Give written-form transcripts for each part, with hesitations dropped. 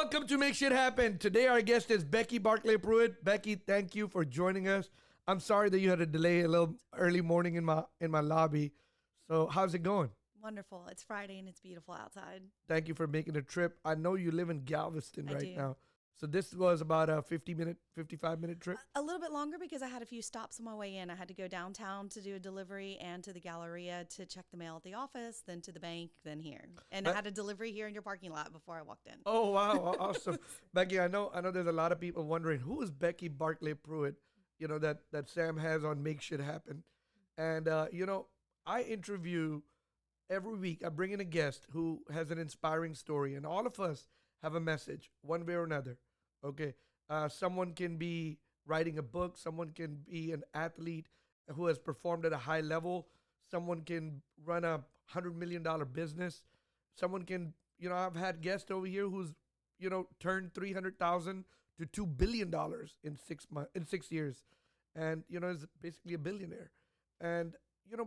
Welcome to Make Shit Happen. Today our guest is Becky Barclay Prewitt. Becky, thank you for joining us. I'm sorry that you had to delay a little early morning in my lobby. So how's it going? Wonderful. It's Friday and it's beautiful outside. Thank you for making the trip. I know you live in Galveston right do. now. So this was about a 55-minute trip? A little bit longer because I had a few stops on my way in. I had to go downtown to do a delivery and to the Galleria to check the mail at the office, then to the bank, then here. And I had a delivery here in your parking lot before I walked in. Oh, wow. Awesome. Becky, I know there's a lot of people wondering, who is Becky Barclay Prewitt, that Sam has on Make Shit Happen. And, I interview every week. I bring in a guest who has an inspiring story, and all of us have a message one way or another. Okay. Someone can be writing a book. Someone can be an athlete who has performed at a high level. Someone can run a $100 million business. Someone can, I've had guests over here who's, turned $300,000 to $2 billion in 6 years. And, is basically a billionaire. And,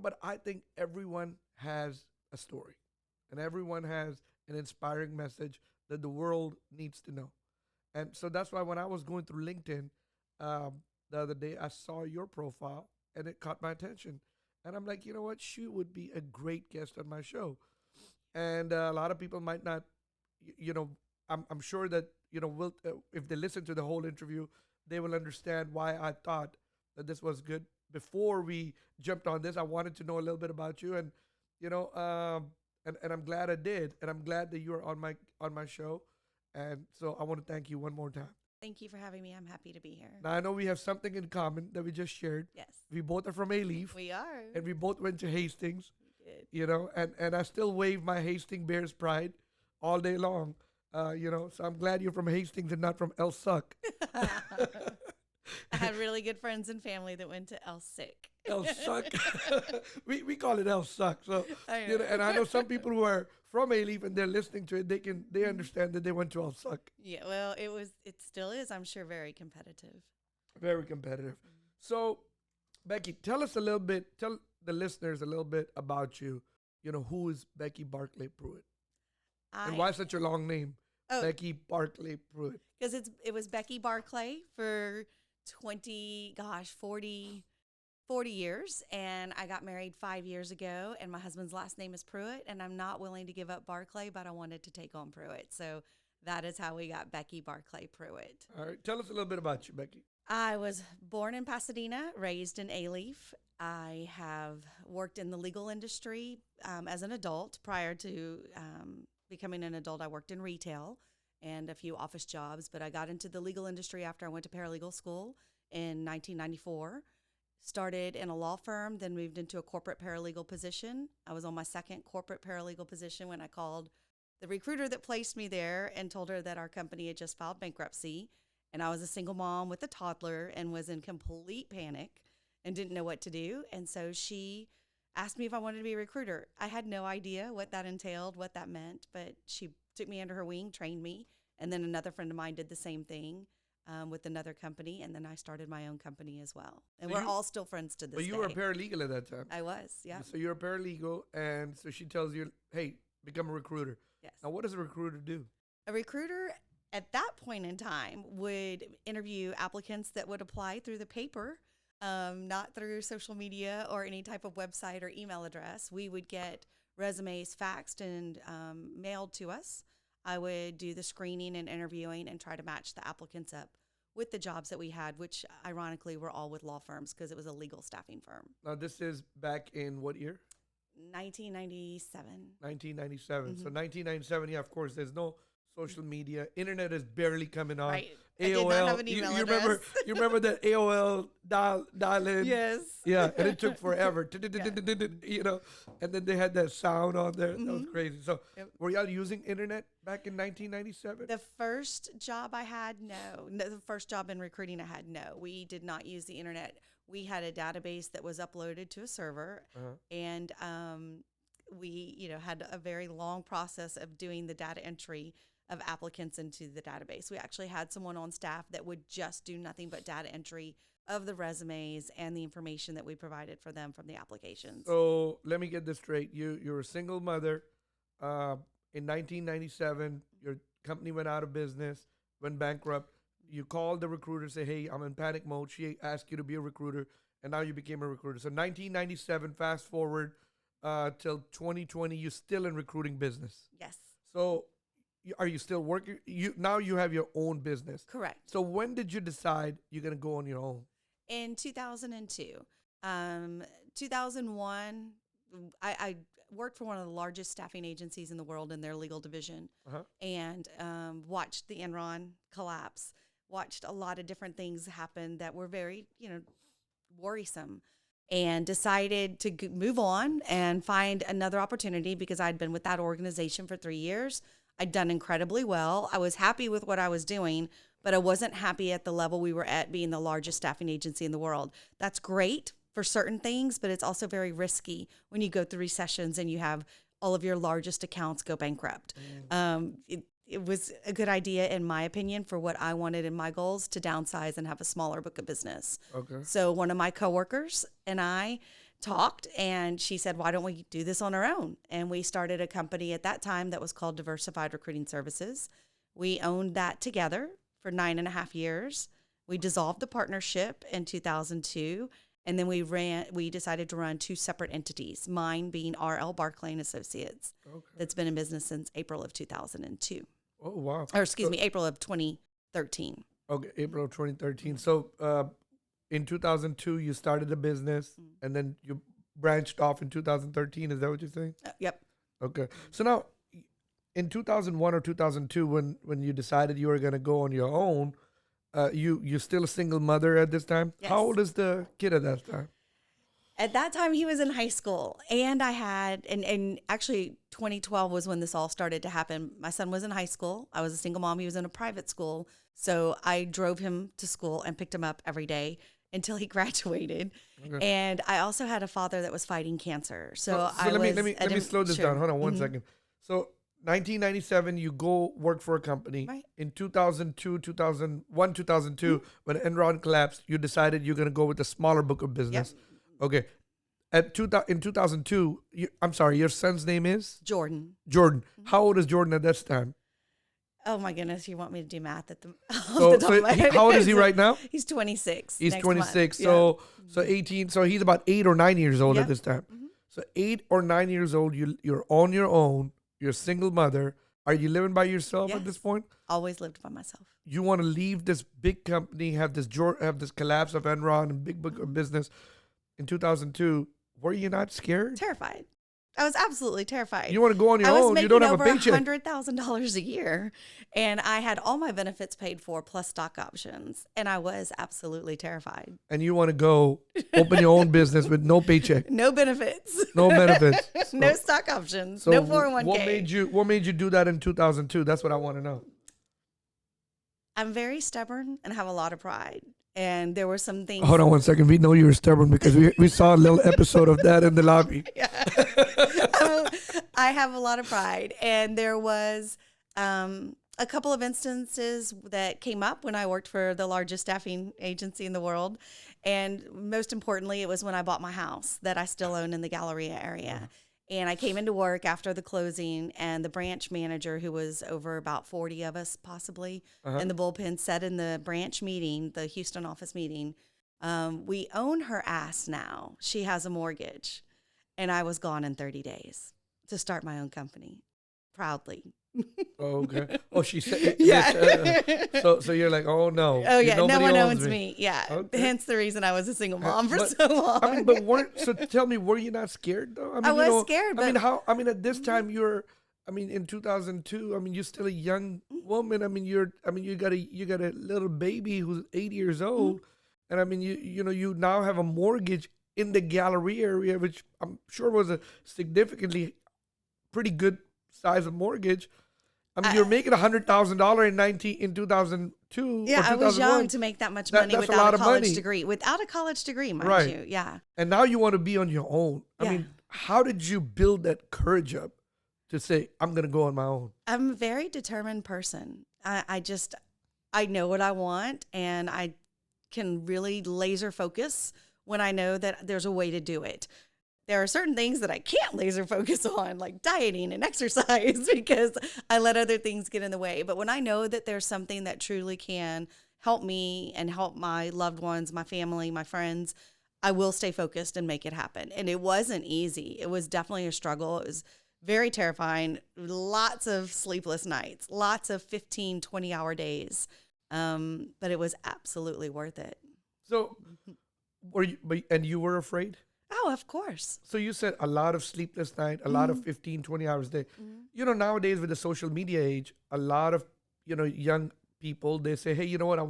but I think everyone has a story and everyone has an inspiring message that the world needs to know. And so that's why when I was going through LinkedIn the other day, I saw your profile and it caught my attention. And I'm like, you know what? She would be a great guest on my show. And a lot of people might not, I'm sure that, if they listen to the whole interview, they will understand why I thought that this was good. Before we jumped on this, I wanted to know a little bit about you. And, and I'm glad I did. And I'm glad that you're on my show. And so I want to thank you one more time. Thank you for having me. I'm happy to be here. Now, I know we have something in common that we just shared. Yes. We both are from A-Leaf. We are. And we both went to Hastings. We did. And I still wave my Hastings Bears pride all day long. So I'm glad you're from Hastings and not from El Suck. I had really good friends and family that went to El Sick. El Suck. we call it El Suck. So I know. and I know some people who are from A-Leaf and they're listening to it, they understand that they went to El Suck. Yeah, well, it still is, I'm sure, very competitive. Very competitive. So, Becky, tell the listeners a little bit about you. Who is Becky Barclay Prewitt? And why such a long name? Oh, Becky Barclay Prewitt. Because it was Becky Barclay for 40 years, and I got married 5 years ago, and my husband's last name is Prewitt, and I'm not willing to give up Barclay, but I wanted to take on Prewitt. So that is how we got Becky Barclay Prewitt. All right. Tell us a little bit about you, Becky. I was born in Pasadena, raised in A-Leaf. I have worked in the legal industry as an adult. Prior to becoming an adult, I worked in retail and a few office jobs, but I got into the legal industry after I went to paralegal school in 1994. Started in a law firm, then moved into a corporate paralegal position. I was on my second corporate paralegal position when I called the recruiter that placed me there and told her that our company had just filed bankruptcy. And I was a single mom with a toddler and was in complete panic and didn't know what to do. And so she asked me if I wanted to be a recruiter. I had no idea what that entailed, what that meant, but she took me under her wing, trained me. And then another friend of mine did the same thing with another company. And then I started my own company as well. And we're all still friends to this day. But you were a paralegal at that time. I was, yeah. So you're a paralegal. And so she tells you, hey, become a recruiter. Yes. Now, what does a recruiter do? A recruiter at that point in time would interview applicants that would apply through the paper, not through social media or any type of website or email address. We would get resumes faxed and mailed to us. I would do the screening and interviewing and try to match the applicants up with the jobs that we had, which ironically were all with law firms because it was a legal staffing firm. Now, this is back in what year? 1997. 1997. So 1997, yeah, of course, there's no social media. Internet is barely coming on. Right. AOL. I did not have an email address. You remember that AOL dial-in? Yes. Yeah, and it took forever. And then they had that sound on there. That was crazy. So were y'all using internet back in 1997? The first job I had, no. The first job in recruiting I had, no. We did not use the internet. We had a database that was uploaded to a server, and we, had a very long process of doing the data entry of applicants into the database. We actually had someone on staff that would just do nothing but data entry of the resumes and the information that we provided for them from the applications. So let me get this straight. You're a single mother. In 1997, your company went out of business, went bankrupt. You called the recruiter, say, hey, I'm in panic mode. She asked you to be a recruiter, and now you became a recruiter. So 1997, fast forward till 2020, you're still in recruiting business. Yes. So are you still working? Now you have your own business. Correct. So when did you decide you're going to go on your own? In 2002. 2001, I worked for one of the largest staffing agencies in the world in their legal division, and watched the Enron collapse, watched a lot of different things happen that were very, worrisome, and decided to move on and find another opportunity because I'd been with that organization for 3 years. I'd done incredibly well. I was happy with what I was doing, but I wasn't happy at the level we were at, being the largest staffing agency in the world. That's great for certain things, but it's also very risky when you go through recessions and you have all of your largest accounts go bankrupt. It was a good idea, in my opinion, for what I wanted in my goals, to downsize and have a smaller book of business. Okay. So one of my coworkers and I talked, and she said, why don't we do this on our own? And we started a company at that time that was called Diversified Recruiting Services. We owned that together for 9.5 years. We dissolved the partnership in 2002. And then we decided to run 2 separate entities, mine being R.L. Barclay and Associates, that's been in business since April of 2002. Oh, wow. Or excuse me, April of 2013. Okay, April of 2013. So in 2002, you started a business, and then you branched off in 2013. Is that what you're saying? Yep. Okay. So now, in 2001 or 2002, when you decided you were going to go on your own, you're still a single mother at this time? Yes. How old is the kid at that time? At that time, he was in high school, and I had, and actually 2012 was when this all started to happen. My son was in high school. I was a single mom. He was in a private school. So I drove him to school and picked him up every day until he graduated. Okay. And I also had a father that was fighting cancer. So let me slow this down. Hold on one second. So 1997, you go work for a company. Right. In 2002, 2002, when Enron collapsed, you decided you're going to go with a smaller book of business. Yep. Okay. In 2002, I'm sorry, your son's name is? Jordan. Jordan. How old is Jordan at this time? Oh my goodness, you want me to do math at the so how old is he right now? He's 26. He's 26. So 18. So he's about 8 or 9 years old at this time. So 8 or 9 years old, you're on your own. You're a single mother. Are you living by yourself at this point? Always lived by myself. You want to leave this big company, have this collapse of Enron and big book of business in 2002. Were you not scared? Terrified. I was absolutely terrified. You want to go on your own. You don't have a paycheck. I was making over $100,000 a year, and I had all my benefits paid for plus stock options, and I was absolutely terrified. And you want to go open your own business with no paycheck, no benefits, no benefits, no stock options, no 401k. What made you do that in 2002? That's what I want to know. I'm very stubborn and have a lot of pride. And there were some things. Hold on one second. We know you were stubborn because we saw a little episode of that in the lobby. Yeah. I have a lot of pride. And there was a couple of instances that came up when I worked for the largest staffing agency in the world. And most importantly, it was when I bought my house that I still own in the Galleria area. And I came into work after the closing, and the branch manager, who was over about 40 of us possibly in the bullpen, said in the branch meeting, the Houston office meeting, we own her ass now. She has a mortgage. And I was gone in 30 days to start my own company, proudly. Oh, okay. Oh, she said, so you're like, oh no. Oh yeah, no one owns me. Yeah. Okay. Hence the reason I was a single mom for so long. I mean, so tell me, were you not scared though? I mean, I was scared. But at this time in 2002, you're still a young woman. you got a little baby who's 8 years old. And you now have a mortgage in the Galleria area, which I'm sure was a significantly pretty good size of mortgage. You're making $100,000 in 2002. Yeah, I was young to make that much money without a college degree. Without a college degree, mind you. Yeah. And now you want to be on your own. How did you build that courage up to say, I'm going to go on my own? I'm a very determined person. I know what I want, and I can really laser focus when I know that there's a way to do it. there are certain things that I can't laser focus on, like dieting and exercise, because I let other things get in the way. But when I know that there's something that truly can help me and help my loved ones, my family, my friends, I will stay focused and make it happen. And it wasn't easy. It was definitely a struggle. It was very terrifying. Lots of sleepless nights, lots of 15, 20-hour days. But it was absolutely worth it. So, and you were afraid? Oh, of course. So you said a lot of sleepless night, a lot of 15, 20 hours a day. Nowadays with the social media age, a lot of, young people, they say, hey, you know what? I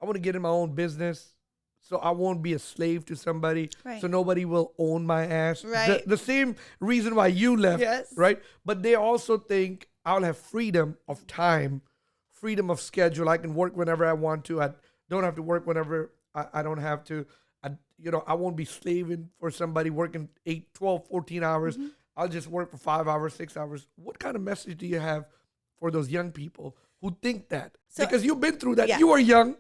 want to get in my own business so I won't be a slave to somebody. Right. So nobody will own my ass. Right. The same reason why you left, Yes. right? But they also think I'll have freedom of time, freedom of schedule. I can work whenever I want to. I don't have to work whenever I don't have to. I won't be slaving for somebody working 8, 12, 14 hours. I'll just work for 5 hours, 6 hours. What kind of message do you have for those young people who think that? Because you've been through that. Yeah. You were young.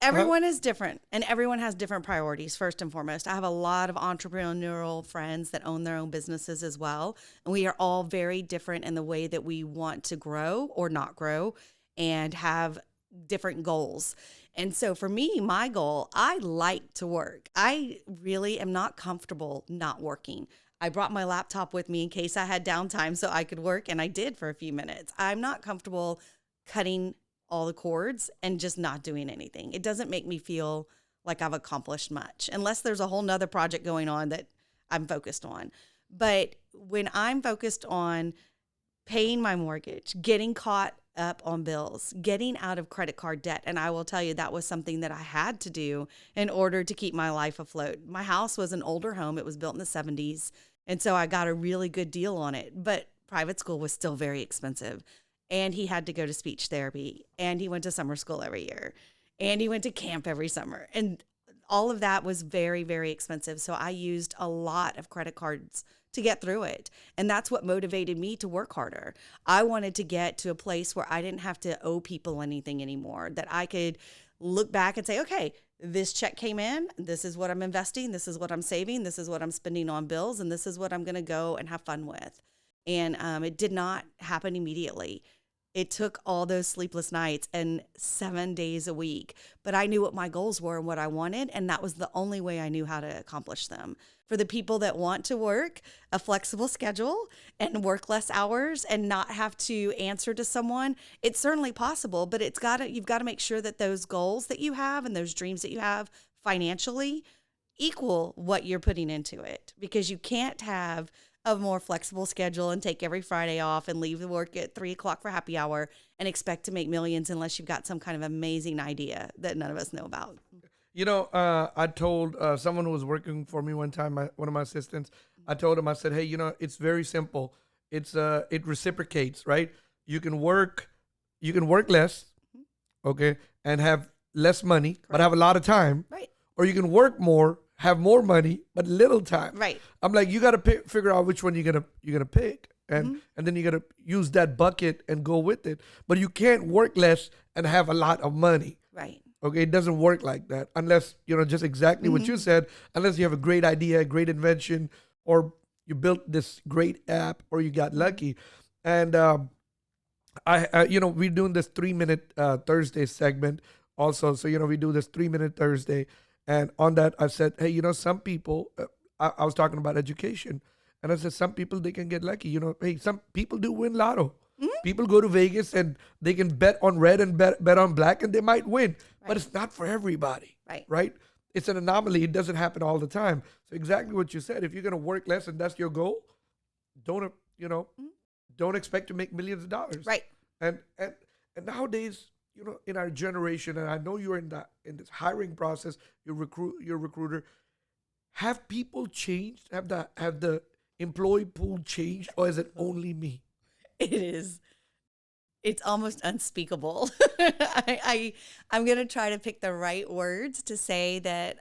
Everyone is different, and everyone has different priorities, first and foremost. I have a lot of entrepreneurial friends that own their own businesses as well, and we are all very different in the way that we want to grow or not grow and have different goals. And so for me, my goal, I like to work. I really am not comfortable not working. I brought my laptop with me in case I had downtime so I could work, and I did for a few minutes. I'm not comfortable cutting all the cords and just not doing anything. It doesn't make me feel like I've accomplished much unless there's a whole nother project going on that I'm focused on. But when I'm focused on paying my mortgage, getting caught up on bills, getting out of credit card debt, and I will tell you that was something that I had to do in order to keep my life afloat. My house was an older home. It was built in the 70s. And so I got a really good deal on it, but private school was still very expensive. And he had to go to speech therapy, and he went to summer school every year, and he went to camp every summer. And all of that was very, very expensive. So I used a lot of credit cards to get through it. And that's what motivated me to work harder. I wanted to get to a place where I didn't have to owe people anything anymore, that I could look back and say, okay, this check came in, this is what I'm investing, this is what I'm saving, this is what I'm spending on bills, and this is what I'm going to go and have fun with. And it did not happen immediately. It took all those sleepless nights and 7 days a week, but I knew what my goals were and what I wanted, and that was the only way I knew how to accomplish them. For the people that want to work a flexible schedule and work less hours and not have to answer to someone, it's certainly possible, but you've got to make sure that those goals that you have and those dreams that you have financially equal what you're putting into it, because you can't have a more flexible schedule and take every Friday off and leave the work at 3:00 for happy hour and expect to make millions unless you've got some kind of amazing idea that none of us know about. I told someone who was working for me one time, one of my assistants, I told him, I said, hey, it's very simple. It reciprocates, right? You can work less, okay, and have less money, but have a lot of time. Right. Or you can work more, have more money, but little time. Right. I'm like, you got to figure out which one you're gonna pick, and then you got to use that bucket and go with it. But you can't work less and have a lot of money. Right. Okay, it doesn't work like that unless, just exactly what you said, unless you have a great idea, a great invention, or you built this great app, or you got lucky. And we're doing this 3-minute Thursday segment also. So, we do this 3-minute Thursday. And on that, I said, hey, some people, I was talking about education. And I said, some people, they can get lucky. Hey, some people do win lotto. People go to Vegas and they can bet on red and bet on black, and they might win. Right. But it's not for everybody. Right? It's an anomaly. It doesn't happen all the time. So exactly what you said. If you're going to work less and that's your goal, don't expect to make millions of dollars. Right. And nowadays, in our generation, and I know you're in this hiring process, you're recruiter. Have people changed? Have the employee pool changed, or is it only me? It is. It's almost unspeakable. I'm going to try to pick the right words to say that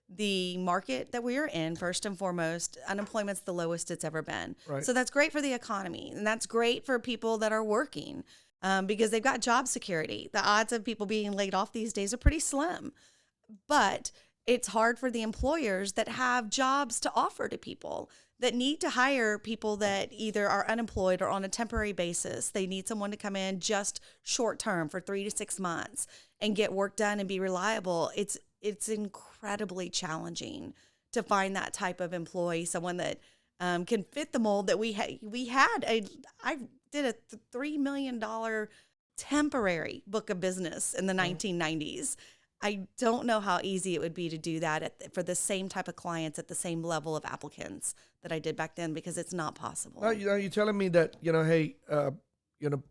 the market that we are in, first and foremost, unemployment's the lowest it's ever been. Right. So that's great for the economy, and that's great for people that are working because they've got job security. The odds of people being laid off these days are pretty slim. But it's hard for the employers that have jobs to offer to people, that need to hire people that either are unemployed or on a temporary basis. They need someone to come in just short term for 3 to 6 months and get work done and be reliable. It's incredibly challenging to find that type of employee, someone that can fit the mold that I did a $3 million temporary book of business in the 1990s. I don't know how easy it would be to do that for the same type of clients at the same level of applicants that I did back then, because it's not possible. Now, you're telling me that, hey,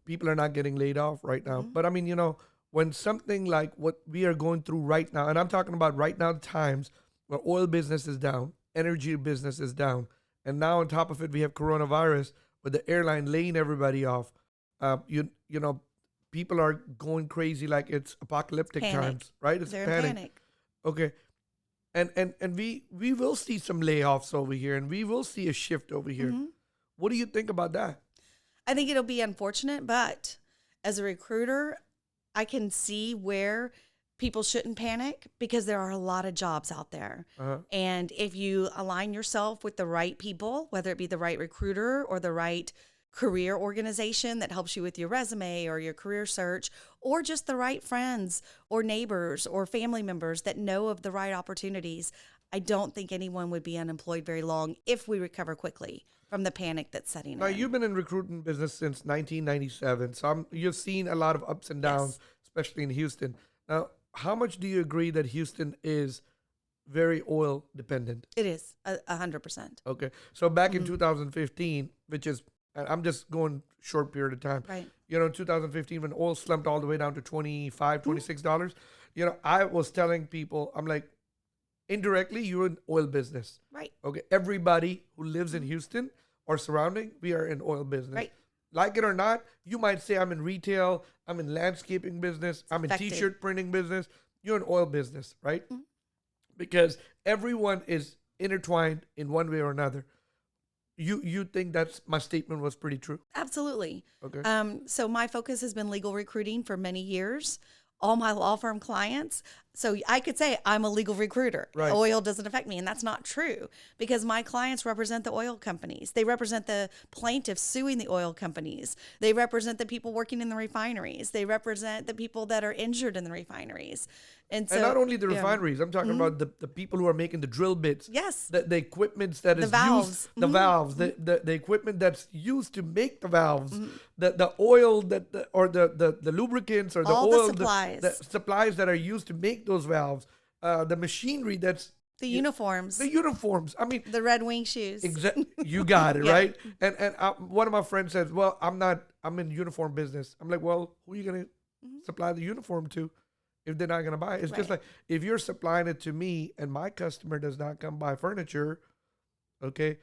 people are not getting laid off right now. But I mean, when something like what we are going through right now, and I'm talking about right now times where oil business is down, energy business is down, and now on top of it, we have coronavirus with the airline laying everybody off. People are going crazy like it's apocalyptic times, right? It's They're in panic. Okay. And we will see some layoffs over here, and we will see a shift over here. What do you think about that? I think it'll be unfortunate, but as a recruiter, I can see where people shouldn't panic, because there are a lot of jobs out there. And if you align yourself with the right people, whether it be the right recruiter or the right career organization that helps you with your resume or your career search, or just the right friends or neighbors or family members that know of the right opportunities, I don't think anyone would be unemployed very long if we recover quickly from the panic that's setting Now, in. you've been in recruiting business since 1997, so you've seen a lot of ups and downs, especially in Houston. Now, how much do you agree that Houston is very oil dependent? It is 100%. Okay. So back in 2015, which is, I'm just going short period of time. Right. In 2015, when oil slumped all the way down to $25, $26, I was telling people, I'm like, indirectly, you're in oil business. Right. Okay. Everybody who lives in Houston or surrounding, we are in oil business. Right. Like it or not, you might say I'm in retail, I'm in landscaping business, I'm in t-shirt printing business. You're in oil business, right? Because everyone is intertwined in one way or another. You think that's my statement was pretty true? Absolutely. Okay. So my focus has been legal recruiting for many years. All my law firm clients. So I could say I'm a legal recruiter. Right. Oil doesn't affect me. And that's not true, because my clients represent the oil companies. They represent the plaintiffs suing the oil companies. They represent the people working in the refineries. They represent the people that are injured in the refineries. And so, not only the refineries, I'm talking about the people who are making the drill bits. Yes. The equipment that is valves. used, the valves, the equipment that's used to make the valves, the oil the lubricants or the all oil, the supplies. the supplies that are used to make those valves, the machinery that's the uniforms. The uniforms. I mean, the Red Wing shoes. Exactly. You got it, right? And one of my friends says, well, I'm in uniform business. I'm like, well, who are you going to supply the uniform to if they're not going to buy it? It's just like, if you're supplying it to me and my customer does not come buy furniture, okay,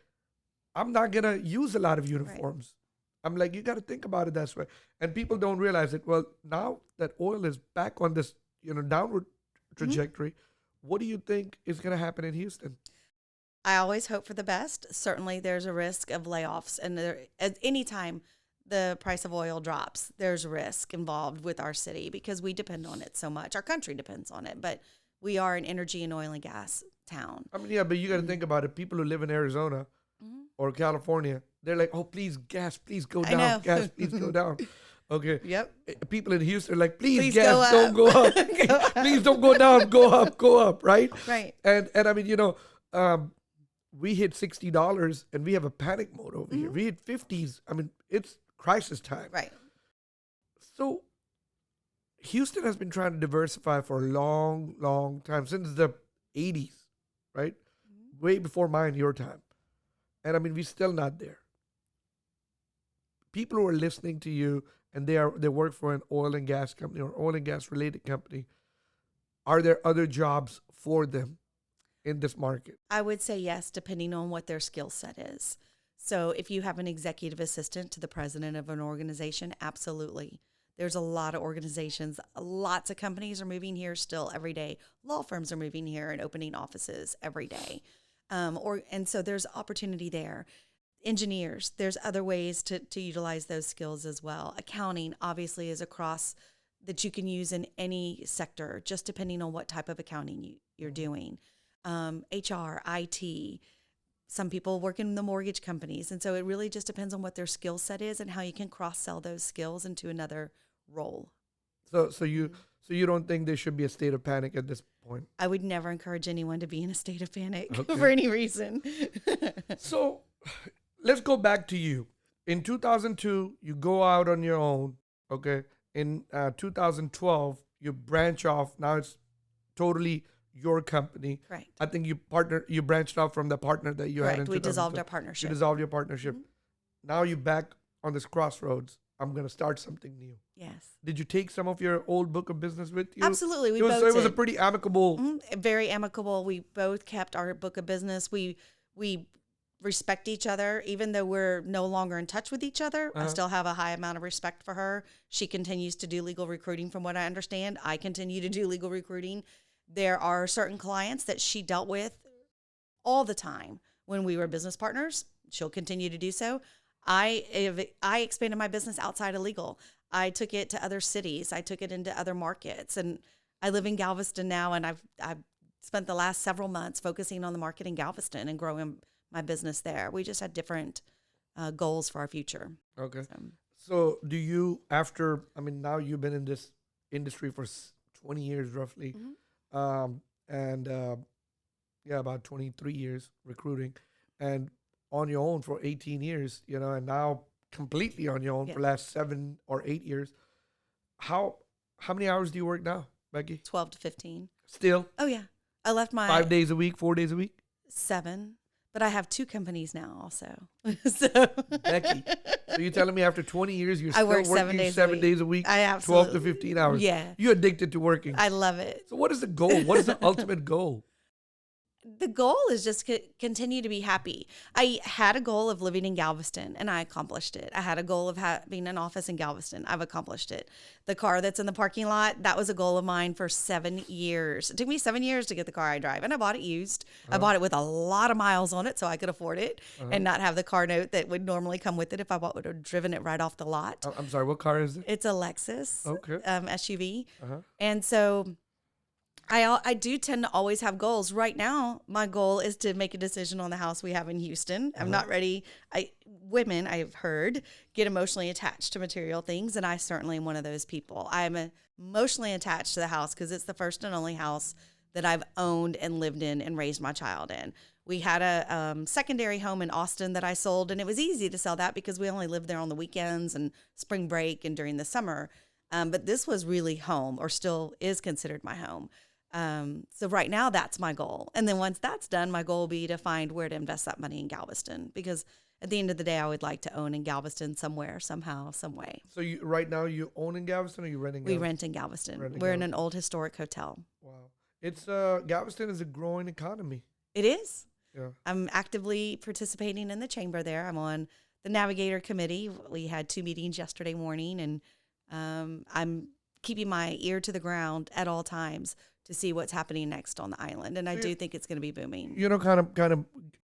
I'm not going to use a lot of uniforms. I'm like, you got to think about it that way. And people don't realize it. Well, now that oil is back on this, downward trajectory, what do you think is going to happen in Houston? I always hope for the best. Certainly there's a risk of layoffs, and at any time the price of oil drops, there's risk involved with our city, because we depend on it so much. Our country depends on it, but we are an energy and oil and gas town. I mean, yeah, but you got to think about it. People who live in Arizona or California, they're like, oh, please, gas, please go down. Gas, please go down. Okay. Yep. People in Houston are like, please go gas, up. don't go up. Please don't go down. Go up, right? Right. And I mean, we hit $60 and we have a panic mode over here. We hit 50s. I mean, it's crisis time. Right. So Houston has been trying to diversify for a long, long time, since the 80s, right? Way before mine, your time. And I mean, we're still not there. People who are listening to you and they work for an oil and gas company or oil and gas related company, are there other jobs for them in this market? I would say yes, depending on what their skill set is. So if you have an executive assistant to the president of an organization, absolutely. There's a lot of organizations, lots of companies are moving here still every day. Law firms are moving here and opening offices every day. And so there's opportunity there. Engineers, there's other ways to utilize those skills as well. Accounting obviously is across that you can use in any sector, just depending on what type of accounting you're doing. HR, IT. Some people work in the mortgage companies. And so it really just depends on what their skill set is and how you can cross-sell those skills into another role. So you don't think there should be a state of panic at this point? I would never encourage anyone to be in a state of panic Okay. for any reason. So let's go back to you. In 2002, you go out on your own, okay? In 2012, you branch off. Now it's totally your company. Correct. I think you branched off from the partner that you had in Correct. We dissolved 2002. our partnership. You dissolved your partnership. Now you're back on this crossroads. I'm going to start something new. Yes. Did you take some of your old book of business with you? Absolutely. It was a pretty amicable. Very amicable. We both kept our book of business. We respect each other, even though we're no longer in touch with each other. I still have a high amount of respect for her. She continues to do legal recruiting from what I understand. I continue to do legal recruiting. There are certain clients that she dealt with all the time when we were business partners. She'll continue to do so. I expanded my business outside of legal. I took it to other cities. I took it into other markets. And I live in Galveston now, and I've spent the last several months focusing on the market in Galveston and growing my business there. We just had different goals for our future. Okay. So do you, now you've been in this industry for 20 years roughly, about 23 years recruiting, and on your own for 18 years, and now completely on your own for the last 7 or 8 years. How many hours do you work now, Becky? 12 to 15. Still? Oh, yeah. I left my 5 days a week, 4 days a week? 7. But I have 2 companies now also. So Becky, so you're telling me after 20 years you're I still work working 7 days a week? I absolutely 12 to 15 hours? Yeah. You're addicted to working. I love it. So what is the goal? What is the ultimate goal? The goal is just to continue to be happy. I had a goal of living in Galveston, and I accomplished it. I had a goal of having an office in Galveston. I've accomplished it. The car that's in the parking lot, that was a goal of mine for 7 years. It took me 7 years to get the car I drive, and I bought it used. I bought it with a lot of miles on it so I could afford it and not have the car note that would normally come with it if I would have driven it right off the lot. I'm sorry, what car is it? It's a Lexus SUV. Uh-huh. And so I do tend to always have goals. Right now, my goal is to make a decision on the house we have in Houston. I'm not ready. Women, I've heard, get emotionally attached to material things, and I certainly am one of those people. I'm emotionally attached to the house because it's the first and only house that I've owned and lived in and raised my child in. We had a secondary home in Austin that I sold, and it was easy to sell that because we only lived there on the weekends and spring break and during the summer. But this was really home, or still is considered my home. So right now that's my goal. And then once that's done, my goal will be to find where to invest that money in Galveston, because at the end of the day, I would like to own in Galveston somewhere, somehow, some way. So right now you own in Galveston, or you rent in Galveston? We rent in Galveston. We're in an old historic hotel. Wow. It's Galveston is a growing economy. It is. Yeah. I'm actively participating in the chamber there. I'm on the Navigator Committee. We had 2 meetings yesterday morning, and I'm keeping my ear to the ground at all times to see what's happening next on the island. And I do think it's going to be booming. Kind of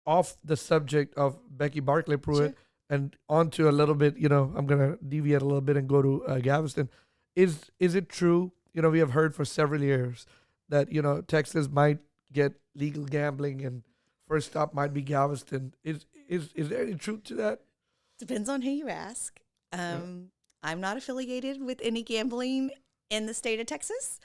off the subject of Becky Barclay Prewitt and onto a little bit, I'm going to deviate a little bit and go to Galveston. Is it true, we have heard for several years that, Texas might get legal gambling and first stop might be Galveston. Is there any truth to that? Depends on who you ask. I'm not affiliated with any gambling in the state of Texas.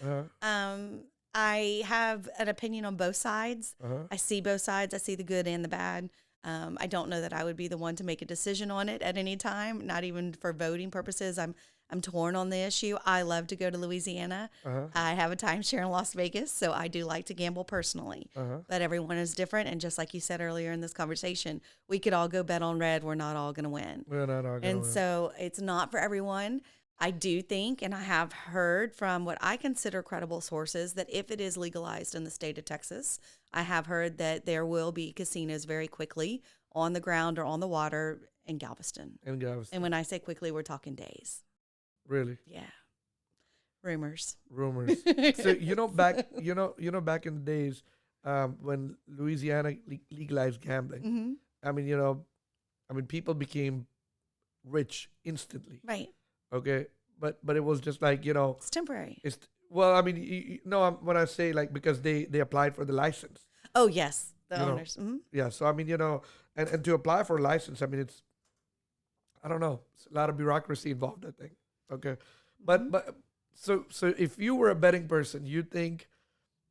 I have an opinion on both sides. I see both sides. I see the good and the bad. I don't know that I would be the one to make a decision on it at any time, not even for voting purposes. I'm torn on the issue. I love to go to Louisiana. I have a timeshare in Las Vegas, so I do like to gamble personally. But everyone is different, and just like you said earlier in this conversation, we could all go bet on red. We're not all going to win. We're not all going to win. And so it's not for everyone. I do think, and I have heard from what I consider credible sources, that if it is legalized in the state of Texas, I have heard that there will be casinos very quickly on the ground or on the water in Galveston. And when I say quickly, we're talking days. Really? Yeah. Rumors. So back in the days when Louisiana legalized gambling, people became rich instantly. Right. Okay, but it was just like, It's temporary. it's well, I mean, when I say like because they applied for the license. Oh, yes. The You know, owners. Hmm. yeah. So I mean, and to apply for a license, I mean, I don't know, it's a lot of bureaucracy involved, I think. Okay, but so if you were a betting person, you think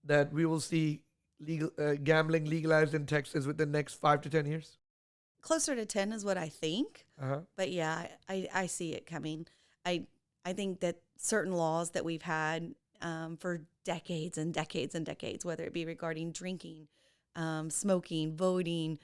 that we will see legal gambling legalized in Texas within the next 5 to 10 years? Closer to 10 is what I think. Uh-huh. But yeah, I see it coming. I think that certain laws that we've had for decades and decades and decades, whether it be regarding drinking, smoking, voting,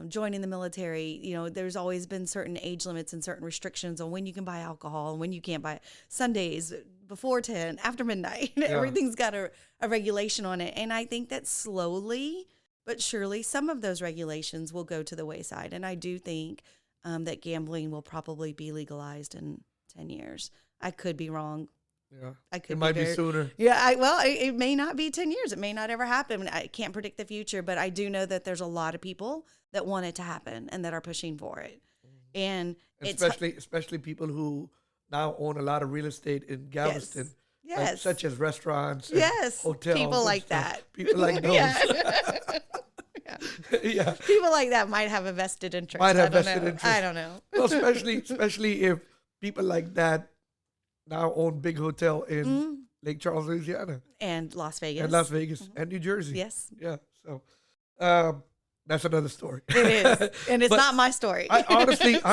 joining the military, there's always been certain age limits and certain restrictions on when you can buy alcohol and when you can't buy it. Sundays before 10, after midnight. Yeah. Everything's got a regulation on it. And I think that slowly but surely some of those regulations will go to the wayside. And I do think that gambling will probably be legalized in 10 years. I could be wrong. Yeah, I could it might be sooner. Yeah, it may not be 10 years. It may not ever happen. I can't predict the future, but I do know that there's a lot of people that want it to happen and that are pushing for it. And especially people who now own a lot of real estate in Galveston. Yes. Like, such as restaurants and Yes. hotels. People like stuff. that. People like those. Yeah. Yeah. People like that might have a vested interest. Might have I don't vested know. interest. I don't know. Well, especially if people like that now own big hotel in Lake Charles, Louisiana. And Las Vegas. And New Jersey. Yes. Yeah. So that's another story. It is. And it's not my story. I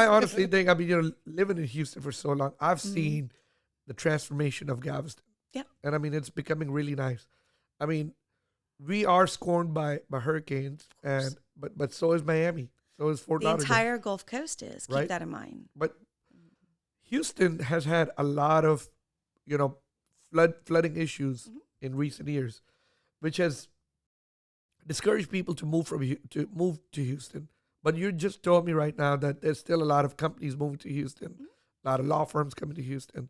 honestly think, I mean, living in Houston for so long, I've seen the transformation of Galveston. Yep. And I mean, it's becoming really nice. I mean, we are scorned by hurricanes, but so is Miami. So is Fort The Lauderdale. entire Gulf Coast is. Keep Right? that in mind. But Houston has had a lot of, flooding issues in recent years, which has discouraged people to move to Houston. But you just told me right now that there's still a lot of companies moving to Houston, a lot of law firms coming to Houston.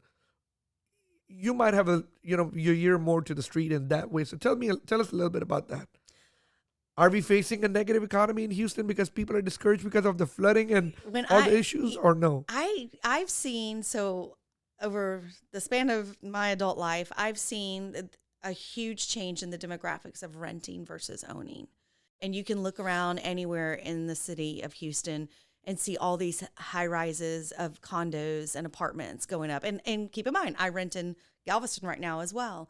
You might have your ear more to the street in that way. So tell us a little bit about that. Are we facing a negative economy in Houston because people are discouraged because of the flooding and the issues, or no? I've seen, so over the span of my adult life, I've seen a huge change in the demographics of renting versus owning. And you can look around anywhere in the city of Houston and see all these high rises of condos and apartments going up. And keep in mind, I rent in Galveston right now as well.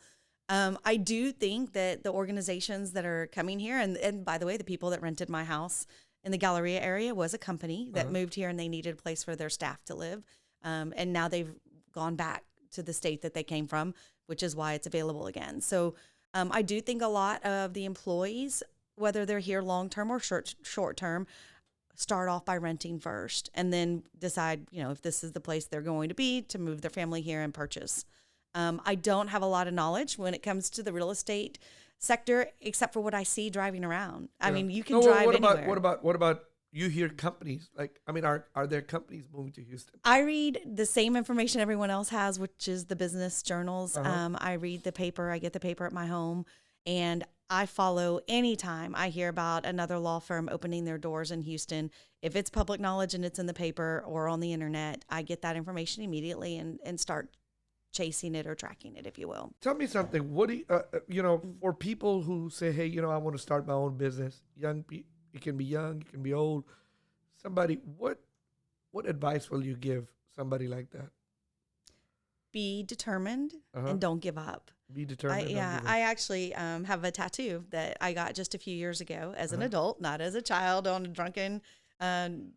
I do think that the organizations that are coming here, and by the way, the people that rented my house in the Galleria area was a company that moved here and they needed a place for their staff to live. And now they've gone back to the state that they came from, which is why it's available again. So I do think a lot of the employees, whether they're here long-term or short-term, start off by renting first and then decide, if this is the place they're going to be, to move their family here and purchase. I don't have a lot of knowledge when it comes to the real estate sector, except for what I see driving around. I mean, you can drive anywhere. What about you hear companies? Like, I mean, are there companies moving to Houston? I read the same information everyone else has, which is the business journals. I read the paper. I get the paper at my home, and I follow anytime I hear about another law firm opening their doors in Houston. If it's public knowledge and it's in the paper or on the internet, I get that information immediately and start chasing it or tracking it, if you will. Tell me something. What do you, for people who say, hey, I want to start my own business, it can be young, it can be old. Somebody, what advice will you give somebody like that? Be determined and don't give up. Be determined. I actually have a tattoo that I got just a few years ago as an adult, not as a child on a drunken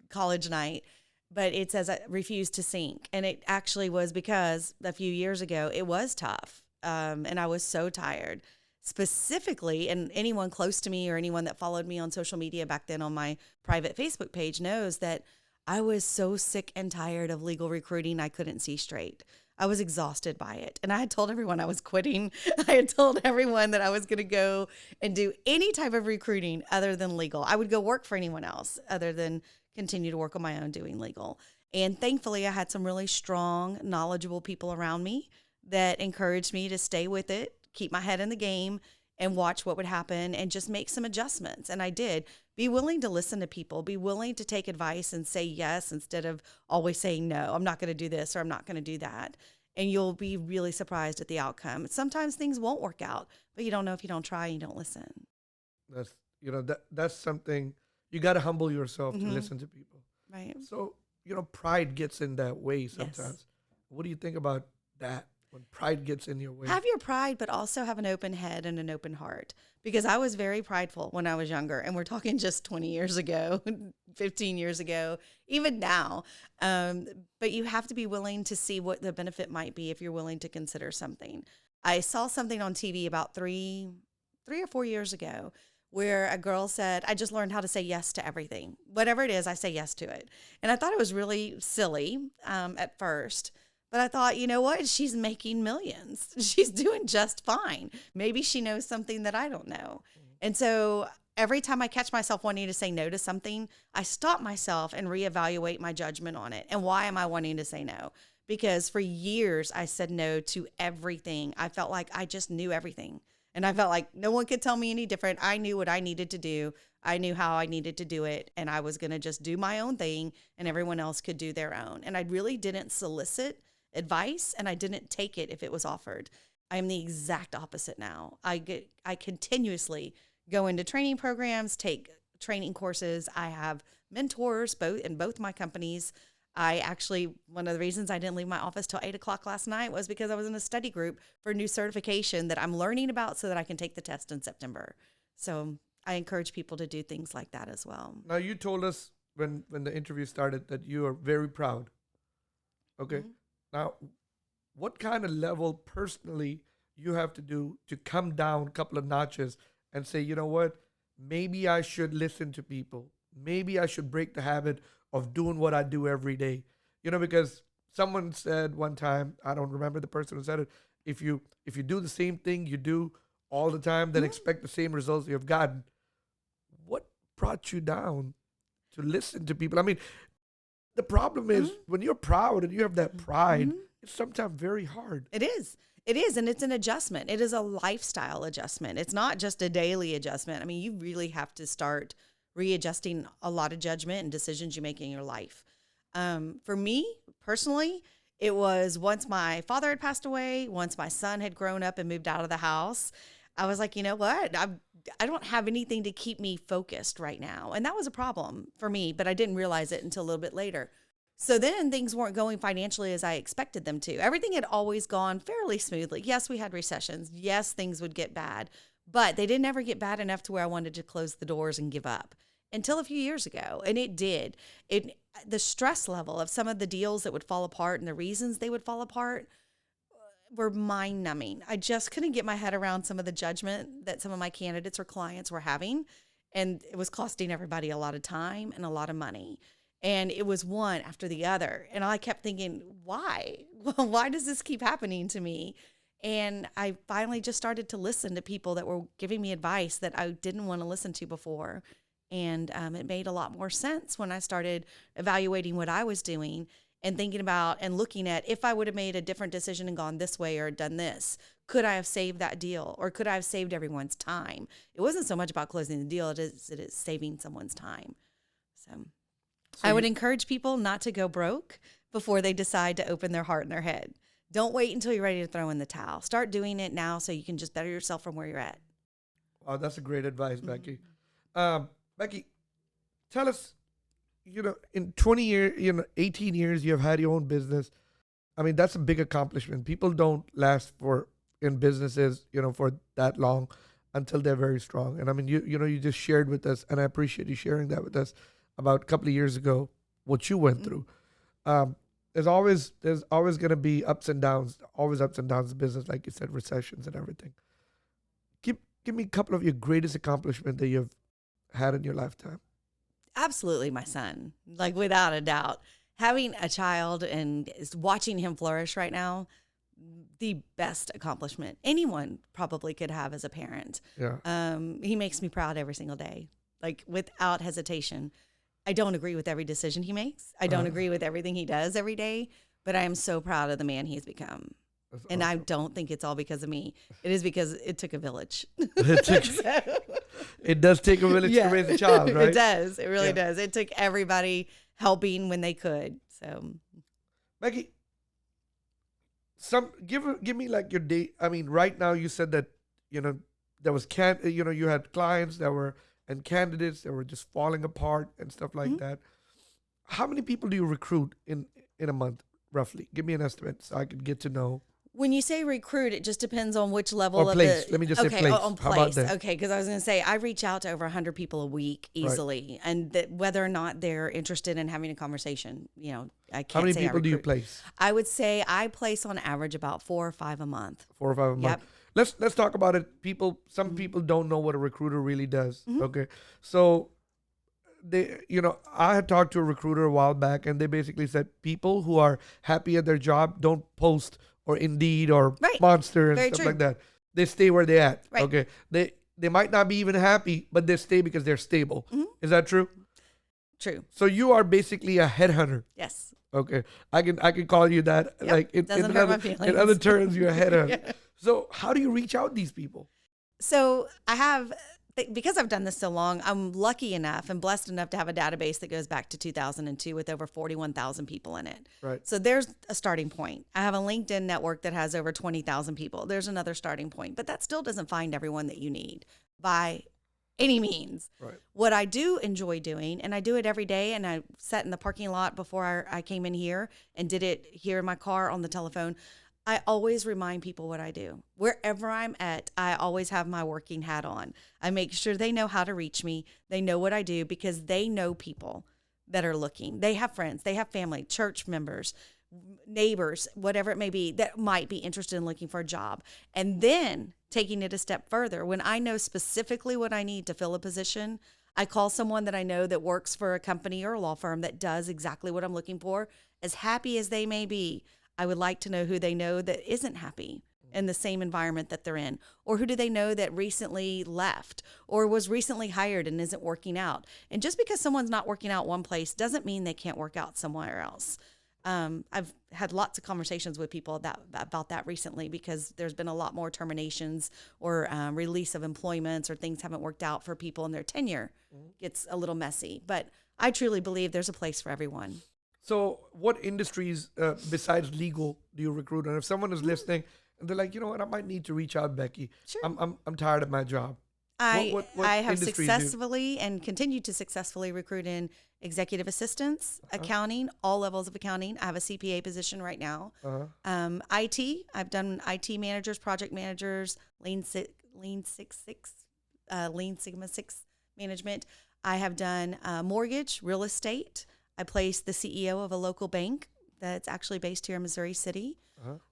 college night. But it says I refuse to sink. And it actually was because a few years ago, it was tough. And I was so tired. Specifically, and anyone close to me or anyone that followed me on social media back then on my private Facebook page knows that I was so sick and tired of legal recruiting, I couldn't see straight. I was exhausted by it. And I had told everyone I was quitting. I had told everyone that I was going to go and do any type of recruiting other than legal. I would go work for anyone else other than continue to work on my own doing legal. And thankfully, I had some really strong, knowledgeable people around me that encouraged me to stay with it, keep my head in the game, and watch what would happen and just make some adjustments. And I did. Be willing to listen to people. Be willing to take advice and say yes instead of always saying no. I'm not going to do this or I'm not going to do that. and you'll be really surprised at the outcome. Sometimes things won't work out, but you don't know if you don't try and you don't listen. That's something you got to humble yourself to Mhm. listen to people. Right. So, pride gets in that way sometimes. Yes. What do you think about that when pride gets in your way? Have your pride, but also have an open head and an open heart. Because I was very prideful when I was younger, and we're talking just 20 years ago, 15 years ago, even now. But you have to be willing to see what the benefit might be if you're willing to consider something. I saw something on TV about three or 4 years ago where a girl said, I just learned how to say yes to everything. Whatever it is, I say yes to it. And I thought it was really silly at first. But I thought, you know what? She's making millions. She's doing just fine. Maybe she knows something that I don't know. And so every time I catch myself wanting to say no to something, I stop myself and reevaluate my judgment on it. And why am I wanting to say no? Because for years, I said no to everything. I felt like I just knew everything. And I felt like no one could tell me any different. I knew what I needed to do. I knew how I needed to do it. And I was going to just do my own thing, and everyone else could do their own. And I really didn't solicit advice, and I didn't take it if it was offered. I am the exact opposite now. I continuously go into training programs, take training courses. I have mentors in both my companies. One of the reasons I didn't leave my office till 8:00 last night was because I was in a study group for a new certification that I'm learning about so that I can take the test in September. So I encourage people to do things like that as well. Now, you told us when the interview started that you are very proud. Okay. Mhm. Now, what kind of level personally you have to do to come down a couple of notches and say, you know what, maybe I should listen to people. Maybe I should break the habit of doing what I do every day. Because someone said one time, I don't remember the person who said it, if you do the same thing you do all the time, then expect the same results you've gotten. What brought you down to listen to people? I mean, the problem is when you're proud and you have that pride, it's sometimes very hard. It is. It is. And it's an adjustment. It is a lifestyle adjustment. It's not just a daily adjustment. I mean, you really have to start readjusting a lot of judgment and decisions you make in your life. For me personally, it was once my father had passed away, once my son had grown up and moved out of the house, I was like, you know what? I don't have anything to keep me focused right now. And that was a problem for me, but I didn't realize it until a little bit later. So then things weren't going financially as I expected them to. Everything had always gone fairly smoothly. Yes, we had recessions. Yes, things would get bad, but they didn't ever get bad enough to where I wanted to close the doors and give up until a few years ago. And it did. The stress level of some of the deals that would fall apart and the reasons they would fall apart were mind numbing. I just couldn't get my head around some of the judgment that some of my candidates or clients were having. And it was costing everybody a lot of time and a lot of money. And it was one after the other. And I kept thinking, why? Well, why does this keep happening to me? And I finally just started to listen to people that were giving me advice that I didn't want to listen to before. And it made a lot more sense when I started evaluating what I was doing and thinking about and looking at if I would have made a different decision and gone this way or done this, could I have saved that deal or could I have saved everyone's time? It wasn't so much about closing the deal, it is saving someone's time. So I would encourage people not to go broke before they decide to open their heart and their head. Don't wait until you're ready to throw in the towel. Start doing it now so you can just better yourself from where you're at. Wow, that's a great advice, Becky. Becky, tell us, in 20 years, 18 years, you have had your own business. I mean, that's a big accomplishment. People don't last in businesses, for that long until they're very strong. And I mean, you just shared with us, and I appreciate you sharing that with us about a couple of years ago, what you went through. There's always going to be ups and downs, always ups and downs in business, like you said, recessions and everything. Give me a couple of your greatest accomplishments that you've had in your lifetime. Absolutely, my son, like without a doubt. Having a child and watching him flourish right now, the best accomplishment anyone probably could have as a parent. Yeah. He makes me proud every single day, like without hesitation. I don't agree with every decision he makes. I don't agree with everything he does every day, but I am so proud of the man he's become. And awesome. I don't think it's all because of me. It is because it took a village. It does take a village to raise a child, right? It does. It really does. It took everybody helping when they could. So, Becky, give me like your day. I mean, right now you said that there was you had clients that were and candidates that were just falling apart and stuff like that. How many people do you recruit in a month roughly? Give me an estimate so I could get to know. When you say recruit, it just depends on which level Or of place. the. Let me just say place. On How about place. that? Okay, because I was going to say I reach out to over 100 people a week easily, and whether or not they're interested in having a conversation, I can't. How many say people I do you recruit. place? I would say I place on average about 4 or 5 a month. 4 or 5 a month. Let's talk about it. Some people don't know what a recruiter really does. Okay, so I had talked to a recruiter a while back, and they basically said people who are happy at their job don't post or Indeed or Monster and Very stuff true. like that. They stay where they're at. Right. Okay, they might not be even happy, but they stay because they're stable. Is that true? True. So you are basically a headhunter. Yes. Okay, I can call you that. Yep. Like Doesn't hurt my feelings. in other terms, you're a headhunter. So how do you reach out to these people? So because I've done this so long, I'm lucky enough and blessed enough to have a database that goes back to 2002 with over 41,000 people in it. Right. So there's a starting point. I have a LinkedIn network that has over 20,000 people. There's another starting point, but that still doesn't find everyone that you need by any means. Right. What I do enjoy doing, and I do it every day, and I sat in the parking lot before I came in here and did it here in my car on the telephone. I always remind people what I do. Wherever I'm at, I always have my working hat on. I make sure they know how to reach me. They know what I do because they know people that are looking. They have friends, they have family, church members, neighbors, whatever it may be, that might be interested in looking for a job. And then taking it a step further, when I know specifically what I need to fill a position, I call someone that I know that works for a company or a law firm that does exactly what I'm looking for. As happy as they may be, I would like to know who they know that isn't happy in the same environment that they're in, or who do they know that recently left or was recently hired and isn't working out. And just because someone's not working out one place doesn't mean they can't work out somewhere else. I've had lots of conversations with people about that recently because there's been a lot more terminations or release of employments, or things haven't worked out for people and their tenure gets a little messy. But I truly believe there's a place for everyone. So what industries besides legal do you recruit? And if someone is listening and they're like, you know what, I might need to reach out, Becky. Sure. I'm tired of my job. I have industries successfully and continue to successfully recruit in executive assistants, accounting, all levels of accounting. I have a CPA position right now. IT, I've done IT managers, project managers, Lean Six Sigma 6 management. I have done mortgage, real estate. I placed the CEO of a local bank that's actually based here in Missouri City.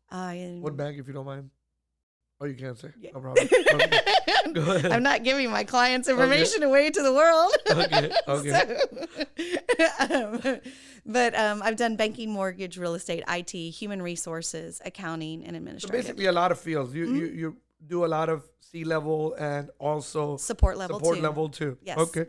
What bank, if you don't mind? Oh, you can't say. Yeah. No problem. Okay. Go ahead. I'm not giving my clients' information away to the world. Okay. But I've done banking, mortgage, real estate, IT, human resources, accounting, and So administrative. basically a lot of fields. You do a lot of C-level and also Support level too. Yes. Okay.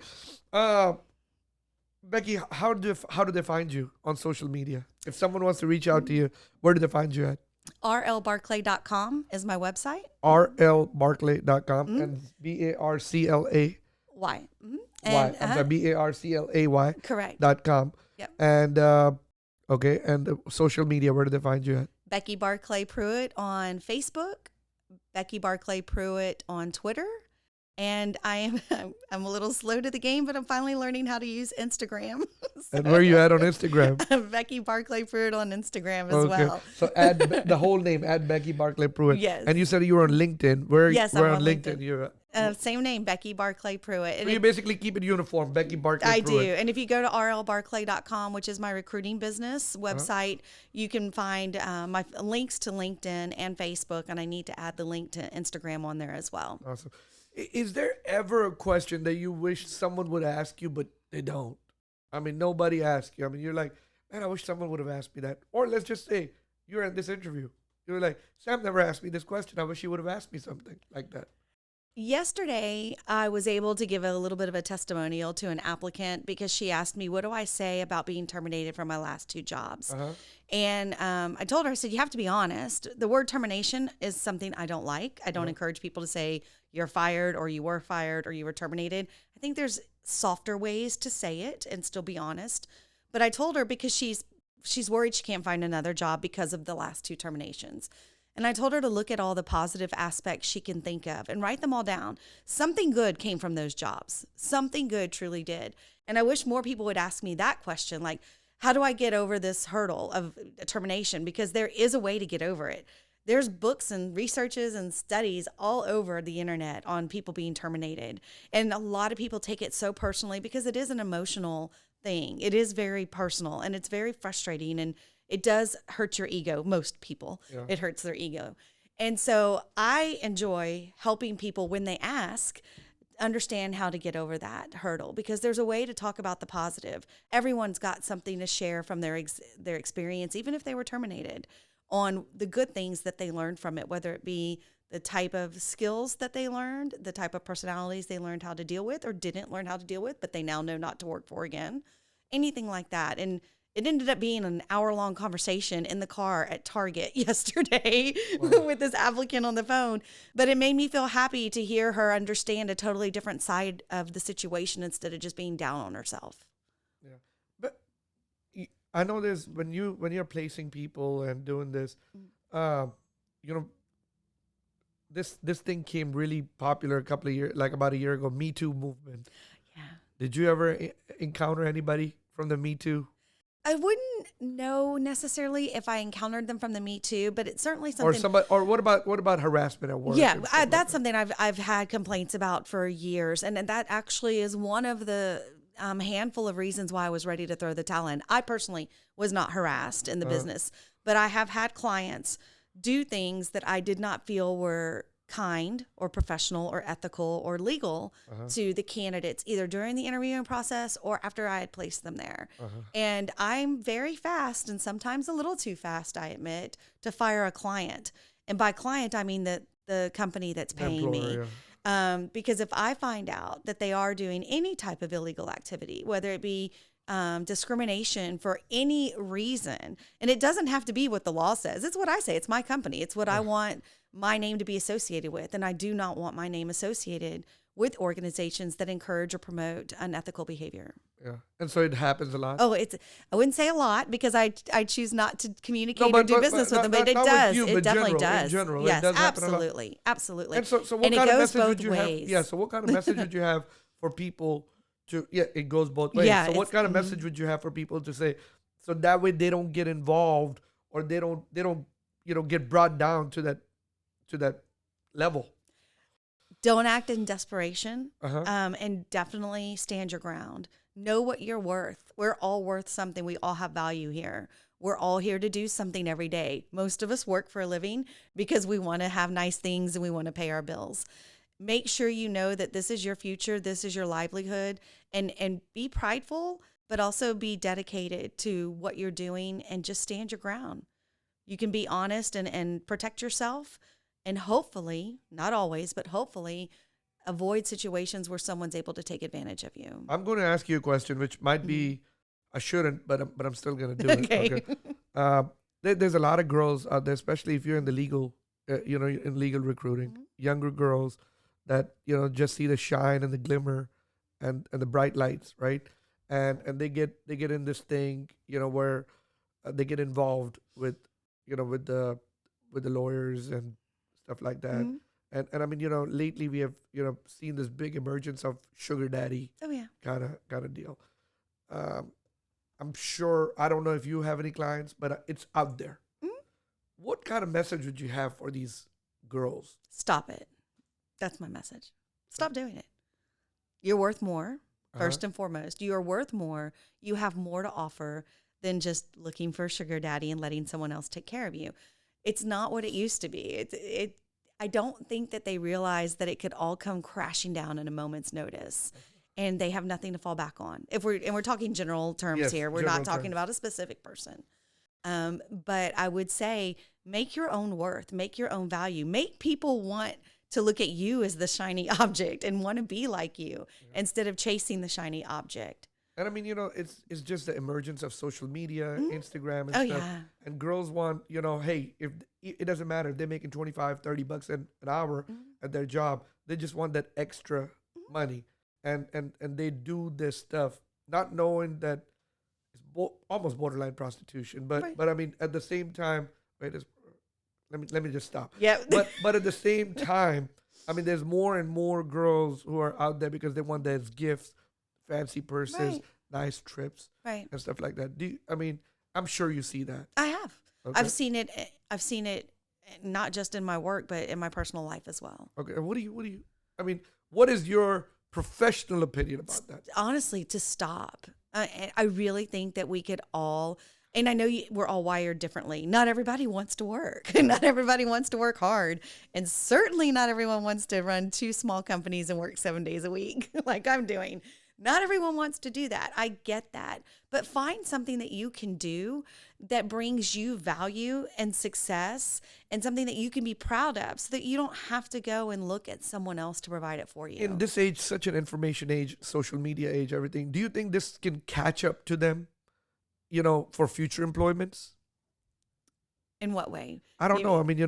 Becky, how do they find you on social media? If someone wants to reach out to you, where do they find you at? rlbarclay.com is my website. rlbarclay.com and BARCLAY. Why? I'm sorry, BARCLAY. Correct. .com. Yep. And okay, and social media, where do they find you at? Becky Barclay Prewitt on Facebook, Becky Barclay Prewitt on Twitter. And I'm a little slow to the game, but I'm finally learning how to use Instagram. And where are you at on Instagram? Becky Barclay Prewitt on Instagram as well. So add the whole name, add Becky Barclay Prewitt. Yes. And you said you were on LinkedIn. Yes, where I'm on LinkedIn. You're Same name, Becky Barclay Prewitt. So you basically keep it uniform, Becky Barclay I Prewitt. do. And if you go to rlbarclay.com, which is my recruiting business website, you can find my links to LinkedIn and Facebook. And I need to add the link to Instagram on there as well. Awesome. Is there ever a question that you wish someone would ask you, but they don't? I mean, nobody asks you. I mean, you're like, man, I wish someone would have asked me that. Or let's just say you're in this interview. You're like, Sam never asked me this question. I wish he would have asked me something like that. Yesterday, I was able to give a little bit of a testimonial to an applicant because she asked me, what do I say about being terminated from my last 2 jobs? And I told her, I said, you have to be honest. The word termination is something I don't like. I don't encourage people to say you're fired or you were fired or you were terminated. I think there's softer ways to say it and still be honest. But I told her because she's she's worried she can't find another job because of the last 2 terminations. And I told her to look at all the positive aspects she can think of and write them all down. Something good came from those jobs. Something good truly did. And I wish more people would ask me that question, like, how do I get over this hurdle of termination? Because there is a way to get over it. There's books and researches and studies all over the internet on people being terminated. And a lot of people take it so personally because it is an emotional thing. It is very personal and it's very frustrating, and it does hurt your ego. Most people, it hurts their ego. And so I enjoy helping people when they ask, understand how to get over that hurdle, because there's a way to talk about the positive. Everyone's got something to share from their experience, even if they were terminated, on the good things that they learned from it, whether it be the type of skills that they learned, the type of personalities they learned how to deal with or didn't learn how to deal with, but they now know not to work for again, anything like that. And it ended up being an hour-long conversation in the car at Target yesterday with this applicant on the phone. But it made me feel happy to hear her understand a totally different side of the situation instead of just being down on herself. Yeah. But I know there's, when you're placing people and doing this, this thing came really popular a couple of years, like about a year ago, Me Too movement. Yeah. Did you ever encounter anybody from the Me Too? I wouldn't know necessarily if I encountered them from the Me Too, but it's certainly something. Or what about harassment at work? Yeah, that's something I've had complaints about for years, and that actually is one of the handful of reasons why I was ready to throw the towel in. I personally was not harassed in the business, but I have had clients do things that I did not feel were kind or professional or ethical or legal to the candidates, either during the interviewing process or after I had placed them there. And I'm very fast, and sometimes a little too fast, I admit, to fire a client. And by client, I mean the company that's paying me. Because if I find out that they are doing any type of illegal activity, whether it be discrimination for any reason, and it doesn't have to be what the law says. It's what I say. It's my company. It's what I want my name to be associated with. And I do not want my name associated with organizations that encourage or promote unethical behavior. Yeah. And so it happens a lot? Oh, I wouldn't say a lot because I choose not to communicate or do business with them, but it does. It definitely does. In general, yes, it does absolutely. Absolutely. And so what kind of message would you have? Yeah, so what kind of message would you have for people to, it goes both ways. Yeah, so what kind of message would you have for people to say, so that way they don't get involved or they don't get brought down to that level? Don't act in desperation, and definitely stand your ground. Know what you're worth. We're all worth something. We all have value here. We're all here to do something every day. Most of us work for a living because we want to have nice things and we want to pay our bills. Make sure you know that this is your future, this is your livelihood, and be prideful, but also be dedicated to what you're doing and just stand your ground. You can be honest and protect yourself, and hopefully, not always, but hopefully avoid situations where someone's able to take advantage of you. I'm going to ask you a question, which might be, I shouldn't, but I'm still going to do it. Okay. There's a lot of girls out there, especially if you're in the legal, in legal recruiting, younger girls that, just see the shine and the glimmer and the bright lights, right? And they get in this thing, where they get involved with the lawyers and stuff like that. And I mean, lately we have, seen this big emergence of sugar daddy kind of deal. I'm sure, I don't know if you have any clients, but it's out there. What kind of message would you have for these girls? Stop it. That's my message. Stop doing it. You're worth more, first and foremost. You are worth more. You have more to offer than just looking for a sugar daddy and letting someone else take care of you. It's not what it used to be. I don't think that they realize that it could all come crashing down in a moment's notice, and they have nothing to fall back on. We're talking general terms here. We're not talking about a specific person. But I would say make your own worth, make your own value, make people want to look at you as the shiny object and want to be like you instead of chasing the shiny object. And I mean, it's just the emergence of social media, Instagram and stuff. Yeah. And girls want, hey, if it doesn't matter if they're making $25-$30 an hour at their job, they just want that extra money. And they do this stuff not knowing that almost borderline prostitution. But Right. but I mean, at the same time, wait, let me just stop. Yeah. But at the same time, I mean, there's more and more girls who are out there because they want those gifts, fancy purses, Right. nice trips, Right. and stuff like that. I mean, I'm sure you see that. I have. Okay. I've seen it not just in my work, but in my personal life as well. Okay. And what do you, I mean, what is your professional opinion about that? Honestly, to stop. I really think that we could all, and I know we're all wired differently. Not everybody wants to work. Not everybody wants to work hard. And certainly not everyone wants to run 2 small companies and work 7 days a week like I'm doing. Not everyone wants to do that. I get that. But find something that you can do that brings you value and success and something that you can be proud of so that you don't have to go and look at someone else to provide it for you. In this age, such an information age, social media age, everything, do you think this can catch up to them, for future employments? In what way? I don't You- know. I mean,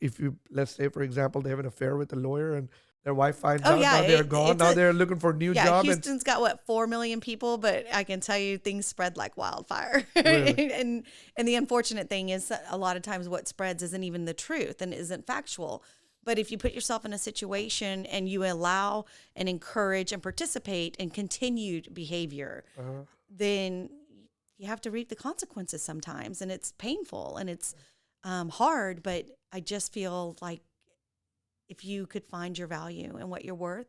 if you let's say, for example, they have an affair with a lawyer and their wife finds Oh, out, yeah, now they're gone, it's now a- they're looking for a new Yeah, job. Houston's got what 4 million people, but I can tell you things spread like wildfire. Really? and the unfortunate thing is that a lot of times what spreads isn't even the truth and isn't factual. But if you put yourself in a situation and you allow and encourage and participate in continued behavior, then you have to reap the consequences sometimes, and it's painful and it's hard. But I just feel like if you could find your value and what you're worth,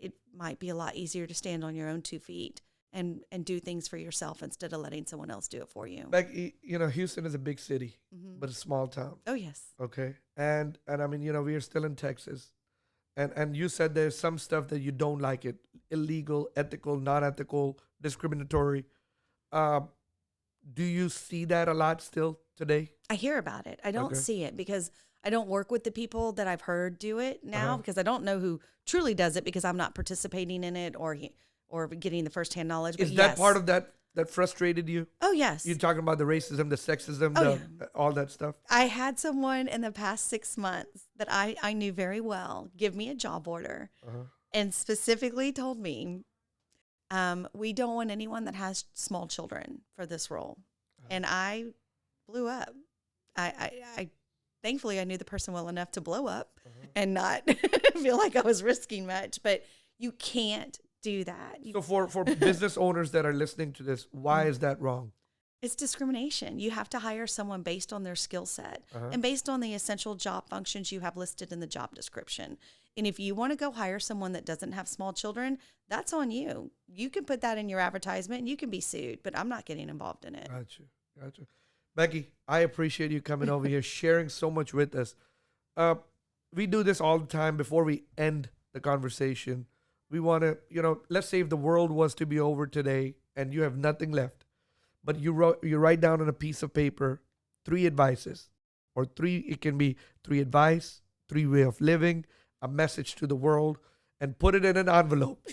it might be a lot easier to stand on your own 2 feet and do things for yourself instead of letting someone else do it for you. Becky, Houston is a big city, but a small town. Oh, yes. Okay. And I mean, we are still in Texas. And you said there's some stuff that you don't like it. Illegal, ethical, non-ethical, discriminatory. Do you see that a lot still today? I hear about it. I don't Okay. see it because I don't work with the people that I've heard do it now because I don't know who truly does it because I'm not participating in it or getting the firsthand knowledge. Is But that yes. part of that frustrated you? Oh, yes. You're talking about the racism, the sexism, Oh, all that stuff? I had someone in the past 6 months that I knew very well give me a job order and specifically told me, we don't want anyone that has small children for this role. And I blew up. I thankfully I knew the person well enough to blow up and not feel like I was risking much, but you can't do that. So for business owners that are listening to this, why is that wrong? It's discrimination. You have to hire someone based on their skill set and based on the essential job functions you have listed in the job description. And if you want to go hire someone that doesn't have small children, that's on you. You can put that in your advertisement and you can be sued, but I'm not getting involved in it. Gotcha. Becky, I appreciate you coming over here, sharing so much with us. We do this all the time before we end the conversation. We want to, let's say if the world was to be over today and you have nothing left, but you write down on a piece of paper 3 advices, or it can be 3 advice, 3 way of living, a message to the world, and put it in an envelope,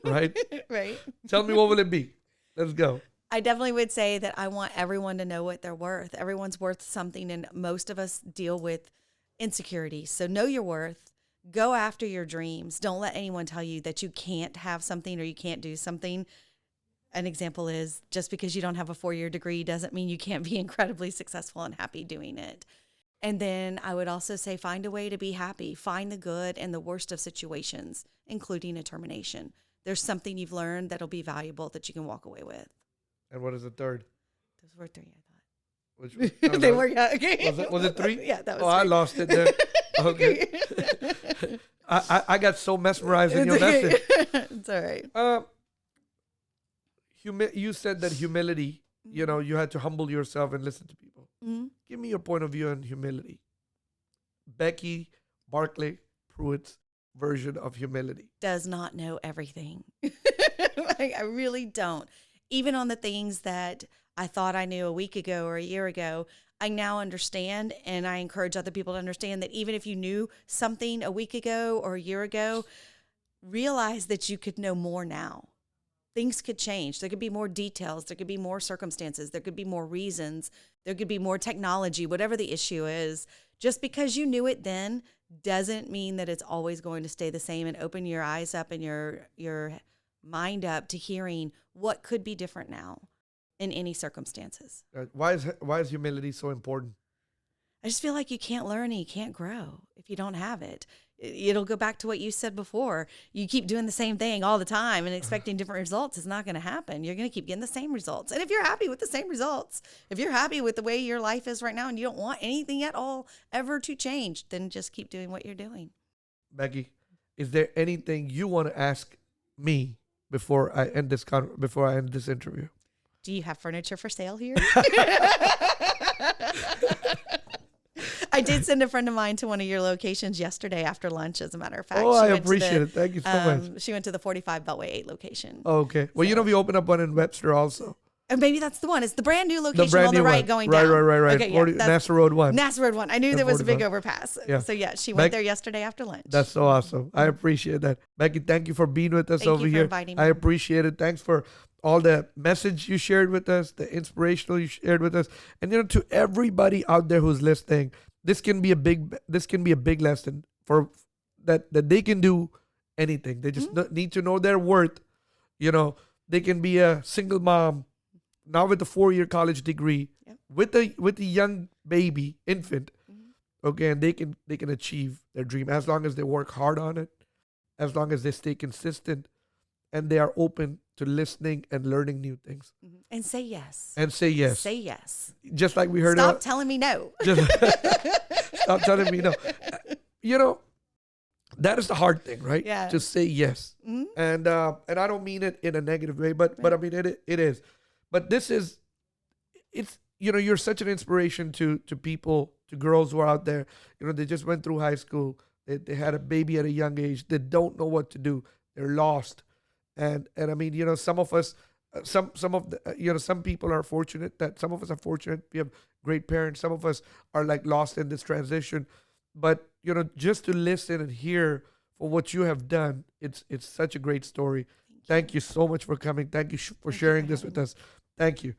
right? Right. Tell me, what will it be? Let's go. I definitely would say that I want everyone to know what they're worth. Everyone's worth something, and most of us deal with insecurities. So know your worth. Go after your dreams. Don't let anyone tell you that you can't have something or you can't do something. An example is just because you don't have a 4-year degree doesn't mean you can't be incredibly successful and happy doing it. And then I would also say find a way to be happy. Find the good and the worst of situations, including a termination. There's something you've learned that'll be valuable that you can walk away with. And what is the third? Those were 3, I thought. Which one? No, They no. were, yeah, okay. Was it 3? Yeah, that was Oh, I 3. lost it then. Okay. I got so mesmerized in your message. It's all right. You said that humility, you had to humble yourself and listen to people. Mhm. Give me your point of view on humility. Becky Barclay Prewitt's version of humility. Does not know everything. I really don't. Even on the things that I thought I knew a week ago or a year ago, I now understand, and I encourage other people to understand that even if you knew something a week ago or a year ago, realize that you could know more now. Things could change. There could be more details. There could be more circumstances. There could be more reasons. There could be more technology, whatever the issue is. Just because you knew it then doesn't mean that it's always going to stay the same, and open your eyes up and your mind up to hearing what could be different now. in any circumstances. Why is humility so important? I just feel like you can't learn and you can't grow if you don't have it. It'll go back to what you said before. You keep doing the same thing all the time and expecting different results. It's not going to happen. You're going to keep getting the same results. And if you're happy with the same results, if you're happy with the way your life is right now and you don't want anything at all ever to change, then just keep doing what you're doing. Becky, is there anything you want to ask me before I end this interview? Do you have furniture for sale here? I did send a friend of mine to one of your locations yesterday after lunch, as a matter of fact. Oh, I appreciate it. Thank you so much. She went to the 45 Beltway 8 location. Oh, okay. Well, So- we opened up one in Webster also. And maybe that's the one. It's the brand new location brand on the new right one. going Right, down. right. Okay, yeah, NASA Road 1. NASA Road 1. I knew Yeah, there was a big 45. overpass. Yeah. So, yeah, she went there yesterday after lunch. That's so awesome. I appreciate that. Becky, thank you for being with us Thank over you for here. inviting me. I appreciate it. Thanks for all the message you shared with us, the inspirational you shared with us. And to everybody out there who's listening, this can be a big lesson for that they can do anything. They just need to know their worth. They can be a single mom now with a 4-year college degree, Yep. with a young baby, infant. Okay, and they can achieve their dream as long as they work hard on it, as long as they stay consistent, and they are open to listening and learning new things. And say yes. And say yes. Say yes. Just like we heard. Stop telling me no. Stop telling me no. That is the hard thing, right? Yeah. To say yes. And I don't mean it in a negative way, but I mean it is. But you're such an inspiration to people, to girls who are out there. They just went through high school. They had a baby at a young age. They don't know what to do. They're lost. And I mean, some of us, some people are fortunate that some of us are fortunate. We have great parents. Some of us are like lost in this transition. But, just to listen and hear for what you have done, it's such a great story. Thank you so much for coming. Thank you for sharing this with us. Thank you.